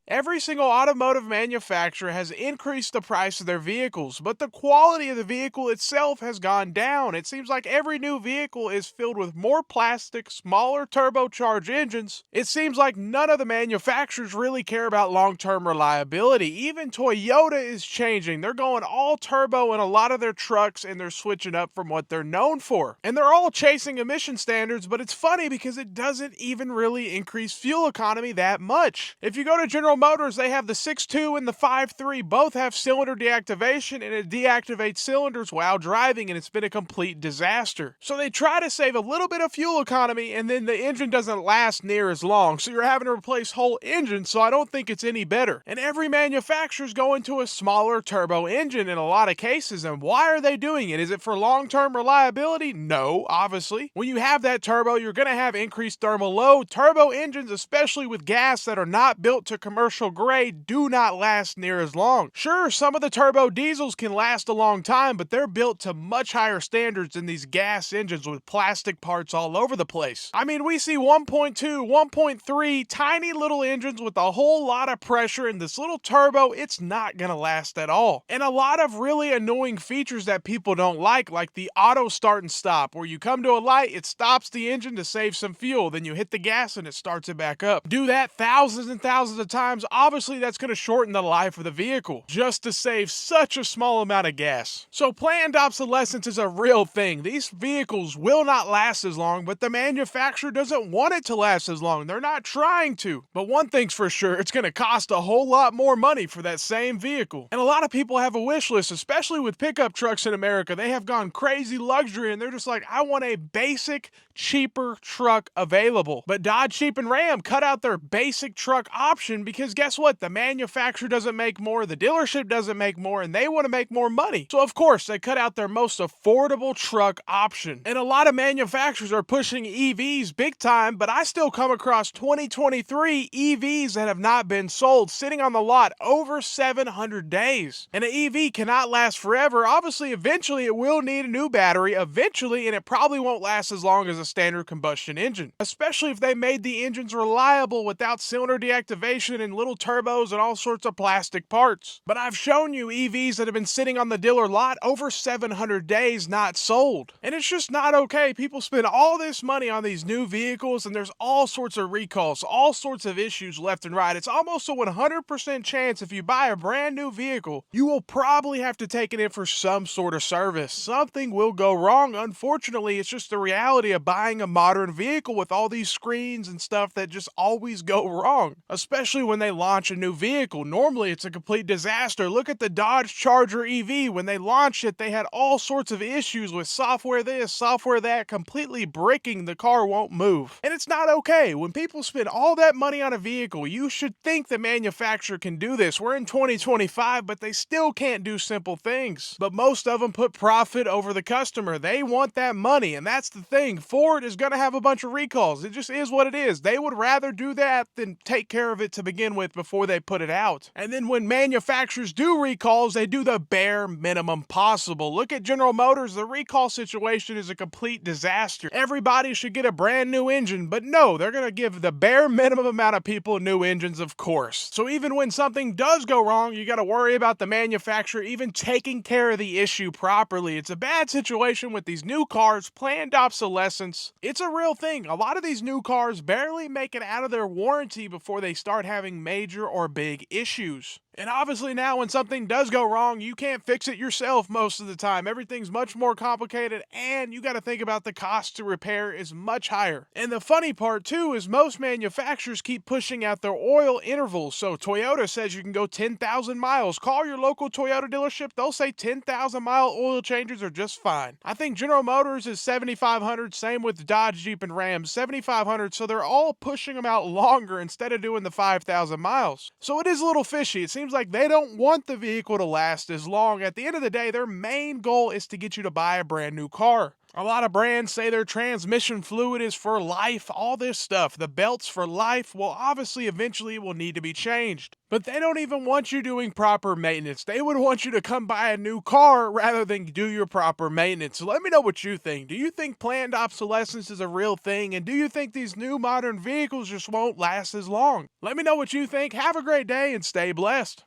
Every single automotive manufacturer has increased the price of their vehicles, but the quality of the vehicle itself has gone down. It seems like every new vehicle is filled with more plastic, smaller turbocharged engines. It seems like none of the manufacturers really care about long-term reliability. Even Toyota is changing. They're going all turbo in a lot of their trucks, and they're switching up from what they're known for. And they're all chasing emission standards, but it's funny because it doesn't even really increase fuel economy that much. If you go to General Motors, they have the 6.2 and the 5.3. Both have cylinder deactivation, and it deactivates cylinders while driving, and it's been a complete disaster. So they try to save a little bit of fuel economy, and then the engine doesn't last near as long. So you're having to replace whole engines, so I don't think it's any better. And every manufacturer's going to a smaller turbo engine in a lot of cases. And why are they doing it? Is it for long-term reliability? No, obviously. When you have that turbo, you're going to have increased thermal load. Turbo engines, especially with gas that are not built to commercial grade, do not last near as long. Sure, some of the turbo diesels can last a long time, but they're built to much higher standards than these gas engines with plastic parts all over the place. I mean, we see 1.2, 1.3, tiny little engines with a whole lot of pressure, and this little turbo, it's not gonna last at all. And a lot of really annoying features that people don't like the auto start and stop, where you come to a light, it stops the engine to save some fuel, then you hit the gas and it starts it back up. Do that thousands and thousands of times, obviously that's gonna shorten the life of the vehicle, just to save such a small amount of gas. So planned obsolescence is a real thing. These vehicles will not last as long, but the manufacturer doesn't want it to last as long. They're not trying to. But one thing's for sure, it's gonna cost a whole lot more money for that same vehicle. And a lot of people have a wish list, especially with pickup trucks in America. They have gone crazy luxury, and they're just like, I want a basic, cheaper truck available. But Dodge, Jeep, and Ram cut out their basic truck option because guess what? The manufacturer doesn't make more, the dealership doesn't make more, and they want to make more money. So of course, they cut out their most affordable truck option. And a lot of manufacturers are pushing EVs big time, but I still come across 2023 EVs that have not been sold, sitting on the lot over 700 days. And an EV cannot last forever. Obviously, eventually it will need a new battery, eventually, and it probably won't last as long as a standard combustion engine. Especially if they made the engines reliable without cylinder deactivation and little turbos and all sorts of plastic parts. But I've shown you EVs that have been sitting on the dealer lot over 700 days not sold. And it's just not okay. People spend all this money on these new vehicles, and there's all sorts of recalls, all sorts of issues left and right. It's almost a 100% chance if you buy a brand new vehicle, you will probably have to take it in for some sort of service. Something will go wrong. Unfortunately, it's just the reality of buying a modern vehicle with all these screens and stuff that just always go wrong, especially when they launch a new vehicle. Normally, it's a complete disaster. Look at the Dodge Charger EV. When they launched it, they had all sorts of issues with software this, software that, completely bricking the car won't move. And it's not okay. When people spend all that money on a vehicle, you should think the manufacturer can do this. We're in 2025, but they still can't do simple things. But most of them put profit over the customer. They want that money, and that's the thing. Ford is going to have a bunch of recalls. It just is what it is. They would rather do that than take care of it to begin with before they put it out. And then when manufacturers do recalls, they do the bare minimum possible. Look at General Motors. The recall situation is a complete disaster. Everybody should get a brand new engine, but no, they're going to give the bare minimum amount of people new engines, of course. So even when something does go wrong, you got to worry about the manufacturer even taking care of the issue properly. It's a bad situation with these new cars. Planned obsolescence, it's a real thing. A lot of these new cars barely make it out of their warranty before they start having major or big issues. And obviously now when something does go wrong, you can't fix it yourself most of the time. Everything's much more complicated, and you got to think about the cost to repair is much higher. And the funny part too is most manufacturers keep pushing out their oil intervals. So Toyota says you can go 10,000 miles. Call your local Toyota dealership. They'll say 10,000 mile oil changes are just fine. I think General Motors is 7,500. Same with Dodge, Jeep, and Ram, 7,500. So they're all pushing them out longer instead of doing the 5,000 miles. So it is a little fishy. It seems like they don't want the vehicle to last as long. At the end of the day, their main goal is to get you to buy a brand new car. A lot of brands say their transmission fluid is for life, all this stuff. The belt's for life. Well, obviously, eventually it will need to be changed. But they don't even want you doing proper maintenance. They would want you to come buy a new car rather than do your proper maintenance. So let me know what you think. Do you think planned obsolescence is a real thing? And do you think these new modern vehicles just won't last as long? Let me know what you think. Have a great day and stay blessed.